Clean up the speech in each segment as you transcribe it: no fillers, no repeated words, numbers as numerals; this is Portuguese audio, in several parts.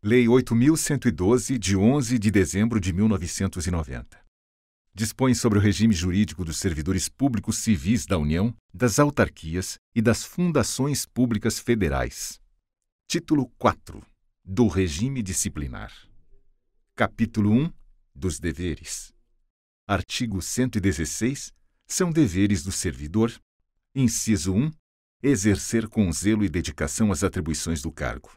Lei 8.112, de 11 de dezembro de 1990. Dispõe sobre o regime jurídico dos servidores públicos civis da União, das autarquias e das fundações públicas federais. Título 4. Do regime disciplinar. Capítulo 1. Dos deveres. Artigo 116. São deveres do servidor. Inciso 1. Exercer com zelo e dedicação as atribuições do cargo.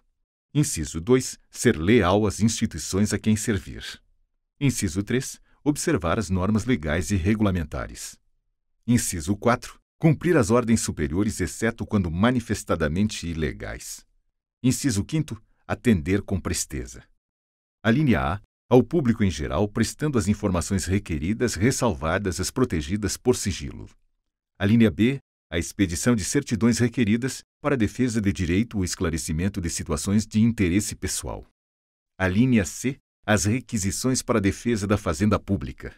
Inciso 2. Ser leal às instituições a quem servir. Inciso 3. Observar as normas legais e regulamentares. Inciso 4. Cumprir as ordens superiores, exceto quando manifestadamente ilegais. Inciso 5. Atender com presteza. Alínea A. Ao público em geral, prestando as informações requeridas, ressalvadas as protegidas por sigilo. Alínea B. A expedição de certidões requeridas para a defesa de direito ou esclarecimento de situações de interesse pessoal. Alínea C. As requisições para a defesa da fazenda pública.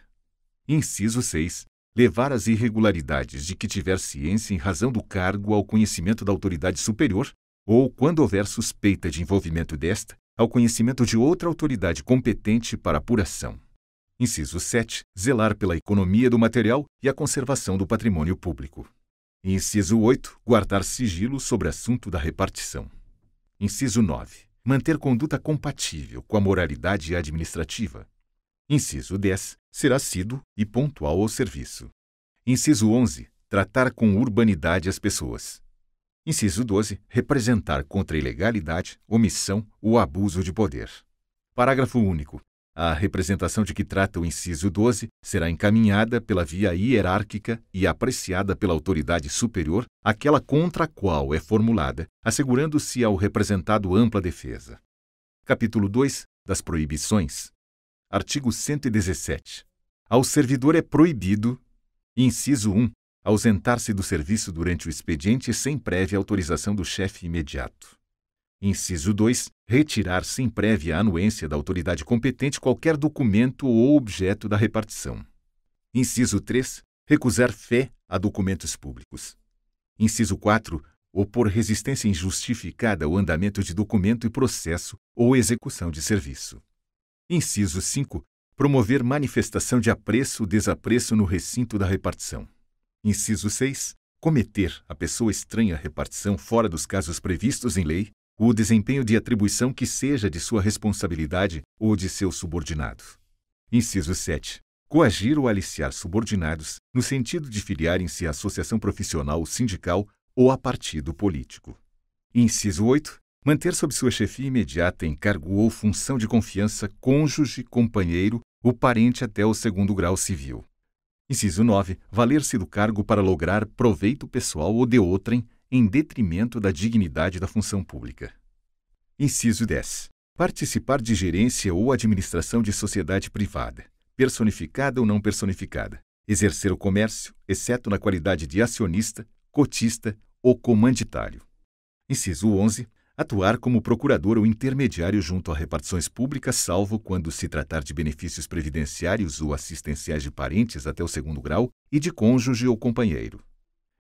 Inciso 6. Levar as irregularidades de que tiver ciência em razão do cargo ao conhecimento da autoridade superior ou, quando houver suspeita de envolvimento desta, ao conhecimento de outra autoridade competente para apuração. Inciso 7. Zelar pela economia do material e a conservação do patrimônio público. Inciso 8. Guardar sigilo sobre assunto da repartição. Inciso 9. Manter conduta compatível com a moralidade administrativa. Inciso 10. Ser assíduo e pontual ao serviço. Inciso 11. Tratar com urbanidade as pessoas. Inciso 12. Representar contra a ilegalidade, omissão ou abuso de poder. Parágrafo único. A representação de que trata o inciso 12 será encaminhada pela via hierárquica e apreciada pela autoridade superior, aquela contra a qual é formulada, assegurando-se ao representado ampla defesa. Capítulo 2. Das proibições. Artigo 117. Ao servidor é proibido, inciso 1, ausentar-se do serviço durante o expediente sem prévia autorização do chefe imediato. Inciso 2. Retirar sem prévia anuência da autoridade competente qualquer documento ou objeto da repartição. Inciso 3. Recusar fé a documentos públicos. Inciso 4. Opor resistência injustificada ao andamento de documento e processo ou execução de serviço. Inciso 5. Promover manifestação de apreço ou desapreço no recinto da repartição. Inciso 6. Cometer a pessoa estranha à repartição fora dos casos previstos em lei o desempenho de atribuição que seja de sua responsabilidade ou de seu subordinado. Inciso 7. Coagir ou aliciar subordinados no sentido de filiarem-se à associação profissional ou sindical ou a partido político. Inciso 8. Manter sob sua chefia imediata em cargo ou função de confiança cônjuge, companheiro ou parente até o 2º grau civil. Inciso 9. Valer-se do cargo para lograr proveito pessoal ou de outrem em detrimento da dignidade da função pública. Inciso 10. Participar de gerência ou administração de sociedade privada, personificada ou não personificada. Exercer o comércio, exceto na qualidade de acionista, cotista ou comanditário. Inciso 11. Atuar como procurador ou intermediário junto a repartições públicas, salvo quando se tratar de benefícios previdenciários ou assistenciais de parentes até o 2º grau e de cônjuge ou companheiro.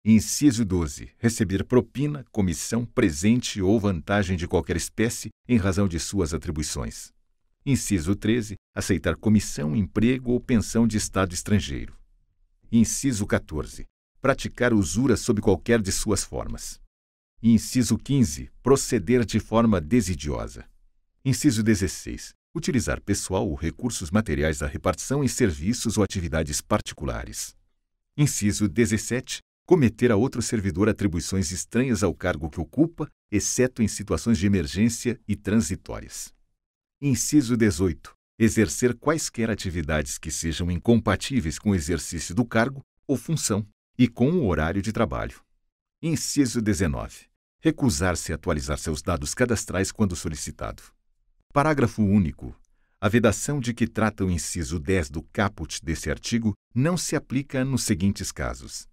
Inciso 12. Receber propina, comissão, presente ou vantagem de qualquer espécie em razão de suas atribuições. Inciso 13. Aceitar comissão, emprego ou pensão de Estado estrangeiro. Inciso 14. Praticar usura sob qualquer de suas formas. Inciso 15. Proceder de forma desidiosa. Inciso 16. Utilizar pessoal ou recursos materiais da repartição em serviços ou atividades particulares. Inciso 17. Cometer a outro servidor atribuições estranhas ao cargo que ocupa, exceto em situações de emergência e transitórias. Inciso 18. Exercer quaisquer atividades que sejam incompatíveis com o exercício do cargo ou função e com o horário de trabalho. Inciso 19. Recusar-se a atualizar seus dados cadastrais quando solicitado. Parágrafo único. A vedação de que trata o inciso 10 do caput desse artigo não se aplica nos seguintes casos.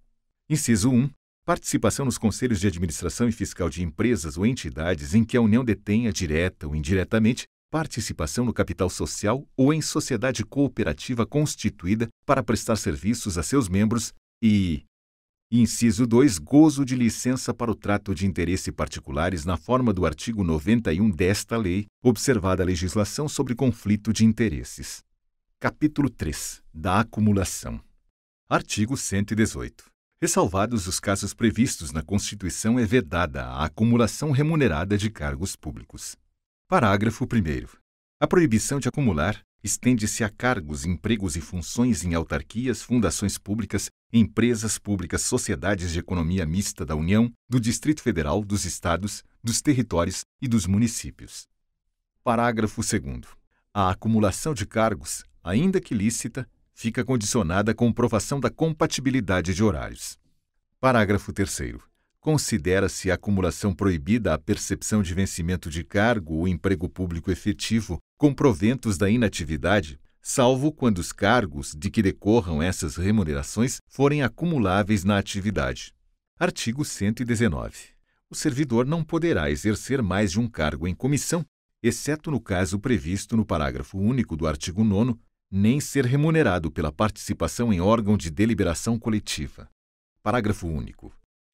Inciso 1. Participação nos conselhos de administração e fiscal de empresas ou entidades em que a União detenha, direta ou indiretamente, participação no capital social ou em sociedade cooperativa constituída para prestar serviços a seus membros e Inciso 2. Gozo de licença para o trato de interesse particulares na forma do artigo 91 desta lei, observada a legislação sobre conflito de interesses. Capítulo 3. Da acumulação. Artigo 118. Ressalvados os casos previstos na Constituição, é vedada a acumulação remunerada de cargos públicos. Parágrafo 1º. A proibição de acumular estende-se a cargos, empregos e funções em autarquias, fundações públicas, empresas públicas, sociedades de economia mista da União, do Distrito Federal, dos Estados, dos territórios e dos municípios. Parágrafo 2º. A acumulação de cargos, ainda que lícita, fica condicionada à comprovação da compatibilidade de horários. Parágrafo 3º. Considera-se a acumulação proibida a percepção de vencimento de cargo ou emprego público efetivo com proventos da inatividade, salvo quando os cargos de que decorram essas remunerações forem acumuláveis na atividade. Artigo 119. O servidor não poderá exercer mais de um cargo em comissão, exceto no caso previsto no parágrafo único do artigo 9º, nem ser remunerado pela participação em órgão de deliberação coletiva. Parágrafo único.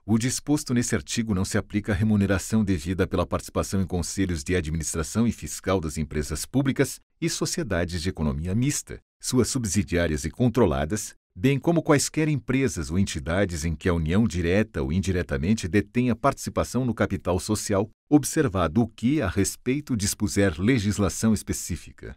O disposto nesse artigo não se aplica à remuneração devida pela participação em conselhos de administração e fiscal das empresas públicas e sociedades de economia mista, suas subsidiárias e controladas, bem como quaisquer empresas ou entidades em que a União direta ou indiretamente detenha participação no capital social, observado o que, a respeito, dispuser legislação específica.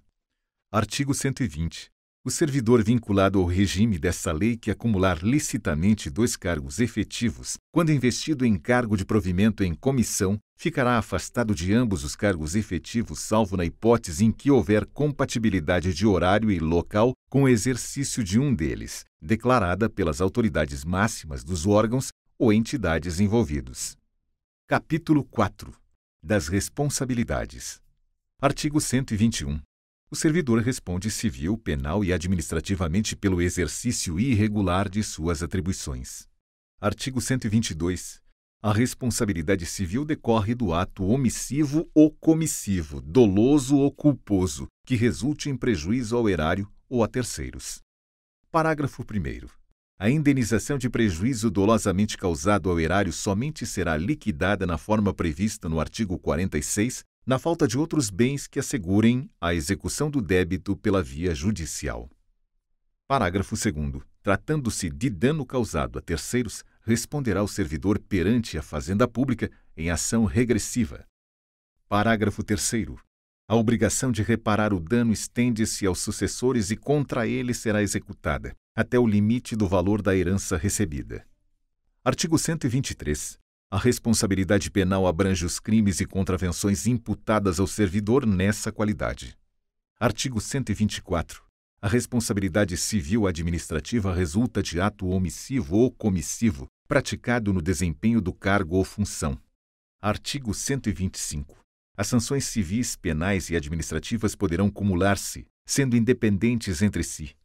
Artigo 120. O servidor vinculado ao regime desta lei que acumular licitamente 2 cargos efetivos, quando investido em cargo de provimento em comissão, ficará afastado de ambos os cargos efetivos, salvo na hipótese em que houver compatibilidade de horário e local com o exercício de um deles, declarada pelas autoridades máximas dos órgãos ou entidades envolvidos. Capítulo 4. Das responsabilidades. Artigo 121. O servidor responde civil, penal e administrativamente pelo exercício irregular de suas atribuições. Artigo 122. A responsabilidade civil decorre do ato omissivo ou comissivo, doloso ou culposo, que resulte em prejuízo ao erário ou a terceiros. Parágrafo 1º. A indenização de prejuízo dolosamente causado ao erário somente será liquidada na forma prevista no artigo 46, na falta de outros bens que assegurem a execução do débito pela via judicial. Parágrafo 2º. Tratando-se de dano causado a terceiros, responderá o servidor perante a Fazenda Pública em ação regressiva. Parágrafo 3º. A obrigação de reparar o dano estende-se aos sucessores e contra ele será executada, até o limite do valor da herança recebida. Artigo 123. A responsabilidade penal abrange os crimes e contravenções imputadas ao servidor nessa qualidade. Artigo 124. A responsabilidade civil administrativa resulta de ato omissivo ou comissivo praticado no desempenho do cargo ou função. Artigo 125. As sanções civis, penais e administrativas poderão cumular-se, sendo independentes entre si.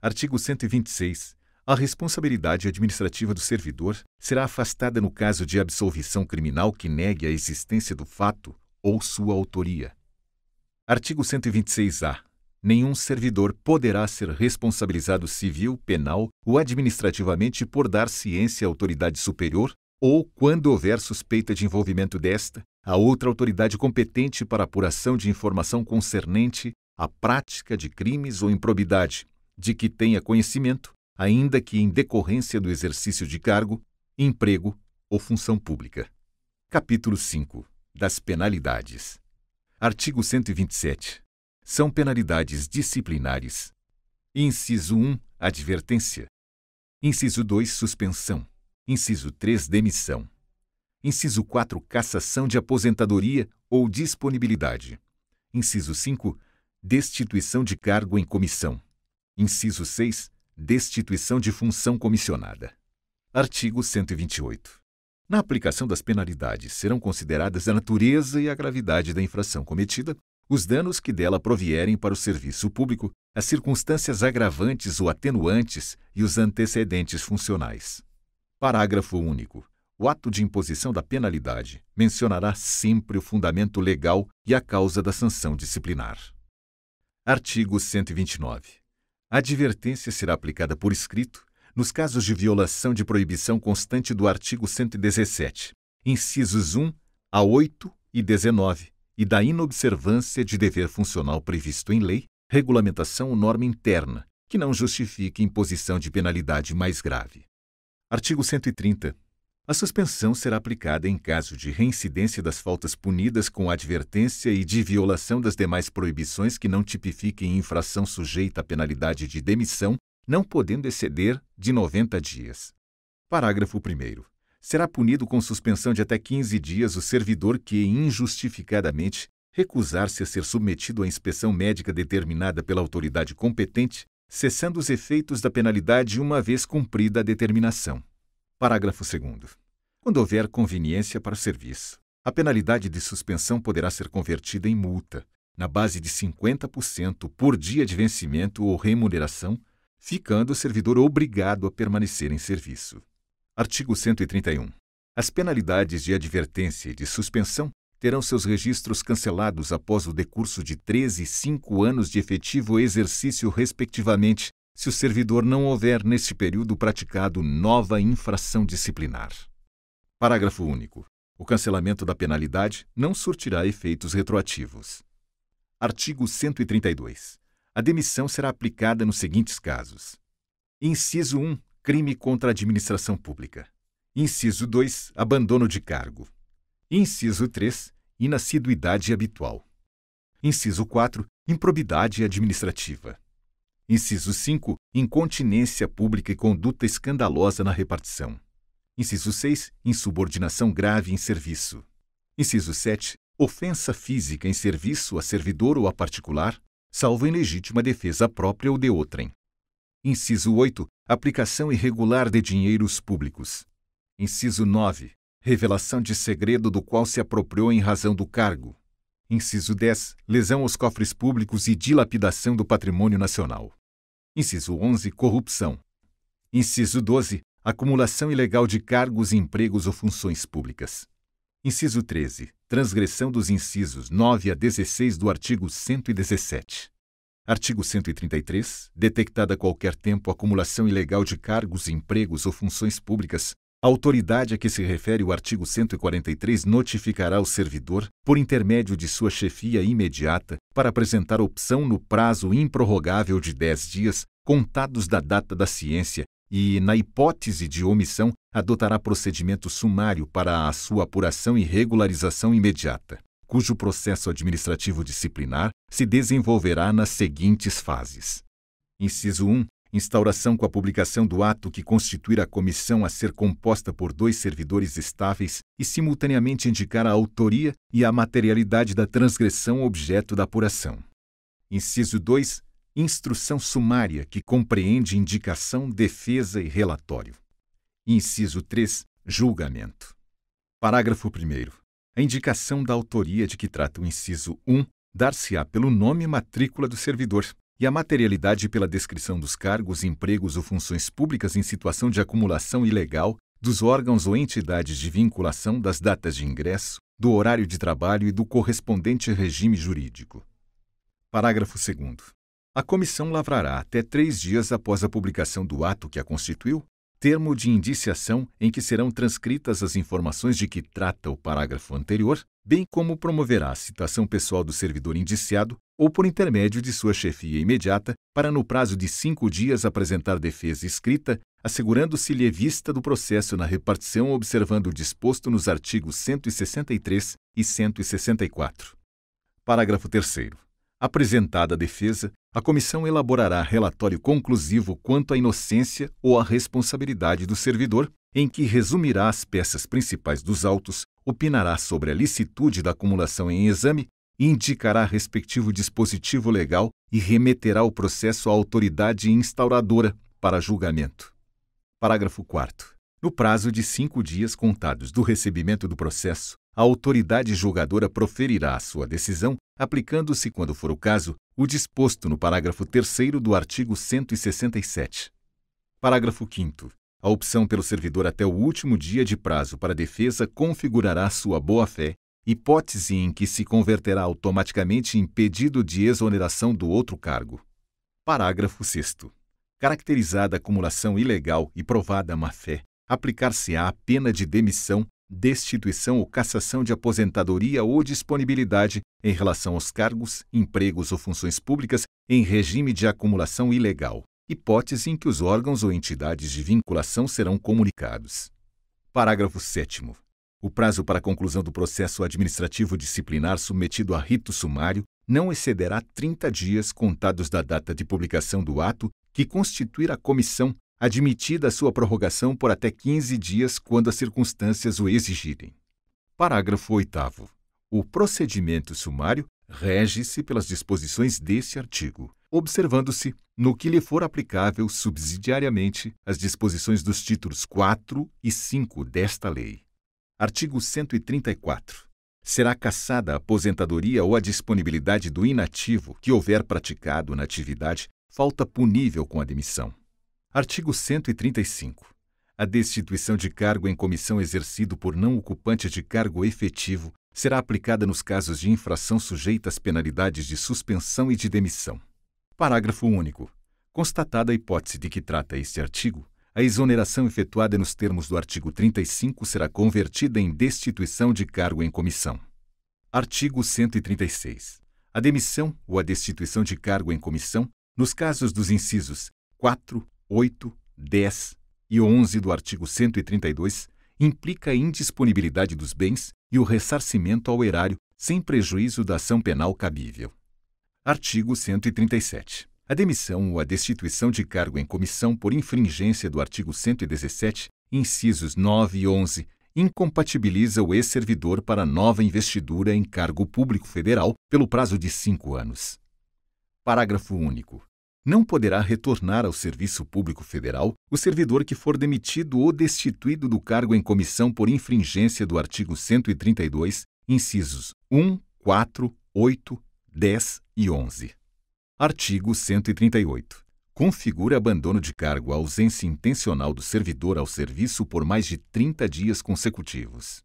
Artigo 126. A responsabilidade administrativa do servidor será afastada no caso de absolvição criminal que negue a existência do fato ou sua autoria. Artigo 126-A. Nenhum servidor poderá ser responsabilizado civil, penal ou administrativamente por dar ciência à autoridade superior ou, quando houver suspeita de envolvimento desta, a outra autoridade competente para apuração de informação concernente à prática de crimes ou improbidade, de que tenha conhecimento, ainda que em decorrência do exercício de cargo, emprego ou função pública. Capítulo 5. Das penalidades. Artigo 127. São penalidades disciplinares. Inciso 1. Advertência. Inciso 2. Suspensão. Inciso 3. Demissão. Inciso 4. Cassação de aposentadoria ou disponibilidade. Inciso 5. Destituição de cargo em comissão. Inciso 6. Destituição de função comissionada. Artigo 128. Na aplicação das penalidades serão consideradas a natureza e a gravidade da infração cometida, os danos que dela provierem para o serviço público, as circunstâncias agravantes ou atenuantes e os antecedentes funcionais. Parágrafo único. O ato de imposição da penalidade mencionará sempre o fundamento legal e a causa da sanção disciplinar. Artigo 129. A advertência será aplicada por escrito, nos casos de violação de proibição constante do artigo 117, incisos 1 a 8 e 19, e da inobservância de dever funcional previsto em lei, regulamentação ou norma interna, que não justifique imposição de penalidade mais grave. Artigo 130. A suspensão será aplicada em caso de reincidência das faltas punidas com advertência e de violação das demais proibições que não tipifiquem infração sujeita à penalidade de demissão, não podendo exceder de 90 dias. Parágrafo 1º. Será punido com suspensão de até 15 dias o servidor que, injustificadamente, recusar-se a ser submetido à inspeção médica determinada pela autoridade competente, cessando os efeitos da penalidade uma vez cumprida a determinação. Parágrafo 2º. Quando houver conveniência para o serviço, a penalidade de suspensão poderá ser convertida em multa, na base de 50% por dia de vencimento ou remuneração, ficando o servidor obrigado a permanecer em serviço. Artigo 131. As penalidades de advertência e de suspensão terão seus registros cancelados após o decurso de 13 e 5 anos de efetivo exercício, respectivamente, se o servidor não houver, neste período, praticado nova infração disciplinar. Parágrafo único. O cancelamento da penalidade não surtirá efeitos retroativos. Artigo 132. A demissão será aplicada nos seguintes casos. Inciso 1. Crime contra a administração pública. Inciso 2. Abandono de cargo. Inciso 3. Inassiduidade habitual. Inciso 4. Improbidade administrativa. Inciso 5. Incontinência pública e conduta escandalosa na repartição. Inciso 6. Insubordinação grave em serviço. Inciso 7. Ofensa física em serviço a servidor ou a particular, salvo em legítima defesa própria ou de outrem. Inciso 8. Aplicação irregular de dinheiros públicos. Inciso 9. Revelação de segredo do qual se apropriou em razão do cargo. Inciso 10. Lesão aos cofres públicos e dilapidação do patrimônio nacional. Inciso 11. Corrupção. Inciso 12. Acumulação ilegal de cargos, empregos ou funções públicas. Inciso 13. Transgressão dos incisos 9 a 16 do artigo 117. Artigo 133. Detectada a qualquer tempo acumulação ilegal de cargos, empregos ou funções públicas, a autoridade a que se refere o artigo 143 notificará o servidor, por intermédio de sua chefia imediata, para apresentar opção no prazo improrrogável de 10 dias, contados da data da ciência, e, na hipótese de omissão, adotará procedimento sumário para a sua apuração e regularização imediata, cujo processo administrativo disciplinar se desenvolverá nas seguintes fases. Inciso 1. Instauração com a publicação do ato que constituir a comissão a ser composta por 2 servidores estáveis e simultaneamente indicar a autoria e a materialidade da transgressão objeto da apuração. Inciso 2. Instrução sumária que compreende indicação, defesa e relatório. Inciso 3. Julgamento. Parágrafo 1º. A indicação da autoria de que trata o inciso 1 dar-se-á pelo nome e matrícula do servidor, e a materialidade pela descrição dos cargos, empregos ou funções públicas em situação de acumulação ilegal, dos órgãos ou entidades de vinculação, das datas de ingresso, do horário de trabalho e do correspondente regime jurídico. Parágrafo 2º. A comissão lavrará até 3 dias após a publicação do ato que a constituiu, termo de indiciação em que serão transcritas as informações de que trata o parágrafo anterior, bem como promoverá a citação pessoal do servidor indiciado ou por intermédio de sua chefia imediata, para no prazo de 5 dias apresentar defesa escrita, assegurando-se-lhe vista do processo na repartição observando o disposto nos artigos 163 e 164. Parágrafo 3º. Apresentada a defesa, a comissão elaborará relatório conclusivo quanto à inocência ou à responsabilidade do servidor, em que resumirá as peças principais dos autos, opinará sobre a licitude da acumulação em exame, indicará respectivo dispositivo legal e remeterá o processo à autoridade instauradora para julgamento. Parágrafo 4º. No prazo de 5 dias contados do recebimento do processo, a autoridade julgadora proferirá a sua decisão, aplicando-se, quando for o caso, o disposto no parágrafo 3º do artigo 167. Parágrafo 5º. A opção pelo servidor até o último dia de prazo para a defesa configurará sua boa-fé, hipótese em que se converterá automaticamente em pedido de exoneração do outro cargo. Parágrafo 6º. Caracterizada acumulação ilegal e provada má-fé, aplicar-se-á a pena de demissão, destituição ou cassação de aposentadoria ou disponibilidade em relação aos cargos, empregos ou funções públicas em regime de acumulação ilegal, hipótese em que os órgãos ou entidades de vinculação serão comunicados. Parágrafo 7º. O prazo para a conclusão do processo administrativo disciplinar submetido a rito sumário não excederá 30 dias contados da data de publicação do ato que constituir a comissão, admitida a sua prorrogação por até 15 dias quando as circunstâncias o exigirem. Parágrafo 8º. O procedimento sumário rege-se pelas disposições deste artigo, observando-se, no que lhe for aplicável subsidiariamente, as disposições dos títulos 4 e 5 desta lei. Artigo 134. Será cassada a aposentadoria ou a disponibilidade do inativo que houver praticado na atividade falta punível com a demissão. Artigo 135. A destituição de cargo em comissão exercido por não ocupante de cargo efetivo será aplicada nos casos de infração sujeita às penalidades de suspensão e de demissão. Parágrafo único. Constatada a hipótese de que trata este artigo, a exoneração efetuada nos termos do artigo 35 será convertida em destituição de cargo em comissão. Artigo 136. A demissão ou a destituição de cargo em comissão, nos casos dos incisos 4, 8, 10 e 11 do artigo 132, implica a indisponibilidade dos bens e o ressarcimento ao erário sem prejuízo da ação penal cabível. Artigo 137. A demissão ou a destituição de cargo em comissão por infringência do artigo 117, incisos 9 e 11, incompatibiliza o ex-servidor para nova investidura em cargo público federal pelo prazo de 5 anos. Parágrafo único. Não poderá retornar ao serviço público federal o servidor que for demitido ou destituído do cargo em comissão por infringência do artigo 132, incisos 1, 4, 8, 10 e 11. Artigo 138. Configura abandono de cargo a ausência intencional do servidor ao serviço por mais de 30 dias consecutivos.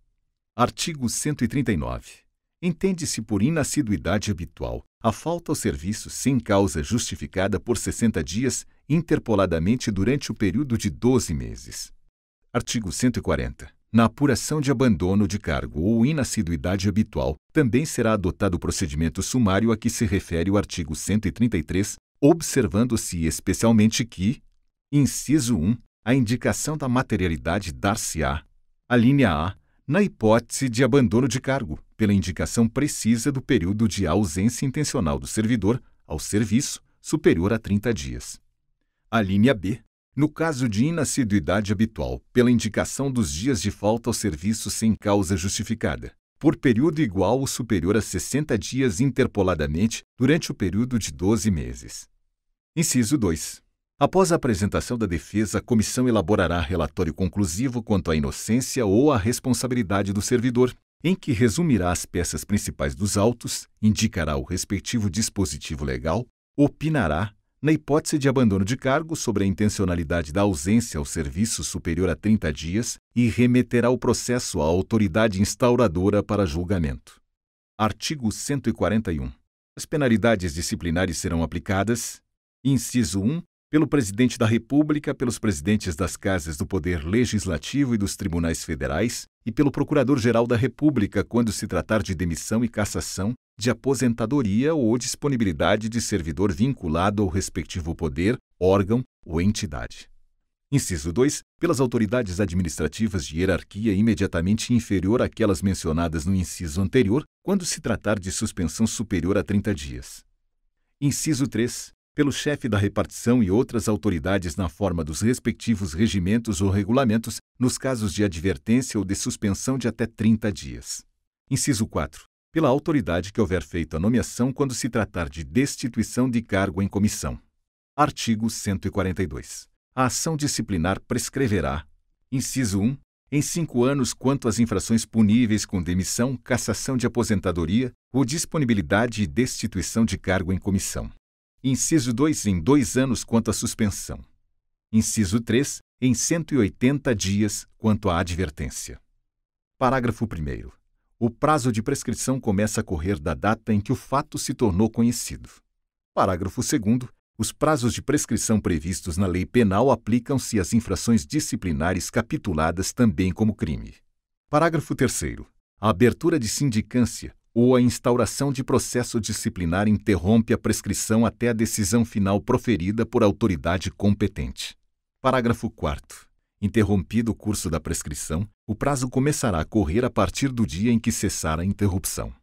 Artigo 139. Entende-se por inassiduidade habitual a falta ao serviço sem causa justificada por 60 dias interpoladamente durante o período de 12 meses. Artigo 140. Na apuração de abandono de cargo ou inassiduidade habitual, também será adotado o procedimento sumário a que se refere o artigo 133, observando-se especialmente que, inciso 1, a indicação da materialidade dar-se-á, alínea A, na hipótese de abandono de cargo, pela indicação precisa do período de ausência intencional do servidor ao serviço superior a 30 dias. Alínea B, no caso de inassiduidade habitual, pela indicação dos dias de falta ao serviço sem causa justificada, por período igual ou superior a 60 dias interpoladamente durante o período de 12 meses. Inciso 2. Após a apresentação da defesa, a comissão elaborará relatório conclusivo quanto à inocência ou à responsabilidade do servidor, em que resumirá as peças principais dos autos, indicará o respectivo dispositivo legal, opinará, na hipótese de abandono de cargo, sobre a intencionalidade da ausência ao serviço superior a 30 dias e remeterá o processo à autoridade instauradora para julgamento. Artigo 141. As penalidades disciplinares serão aplicadas: inciso 1, pelo Presidente da República, pelos presidentes das Casas do Poder Legislativo e dos Tribunais Federais e pelo Procurador-Geral da República quando se tratar de demissão e cassação, de aposentadoria ou disponibilidade de servidor vinculado ao respectivo poder, órgão ou entidade. Inciso 2, pelas autoridades administrativas de hierarquia imediatamente inferior àquelas mencionadas no inciso anterior, quando se tratar de suspensão superior a 30 dias. Inciso 3, pelo chefe da repartição e outras autoridades na forma dos respectivos regimentos ou regulamentos, nos casos de advertência ou de suspensão de até 30 dias. Inciso 4, pela autoridade que houver feito a nomeação quando se tratar de destituição de cargo em comissão. Artigo 142. A ação disciplinar prescreverá: inciso 1, em 5 anos quanto às infrações puníveis com demissão, cassação de aposentadoria ou disponibilidade e destituição de cargo em comissão. Inciso 2, em 2 anos quanto à suspensão. Inciso 3, em 180 dias quanto à advertência. Parágrafo 1º. O prazo de prescrição começa a correr da data em que o fato se tornou conhecido. Parágrafo 2º. Os prazos de prescrição previstos na lei penal aplicam-se às infrações disciplinares capituladas também como crime. Parágrafo 3º. A abertura de sindicância ou a instauração de processo disciplinar interrompe a prescrição até a decisão final proferida por autoridade competente. Parágrafo 4º. Interrompido o curso da prescrição, o prazo começará a correr a partir do dia em que cessar a interrupção.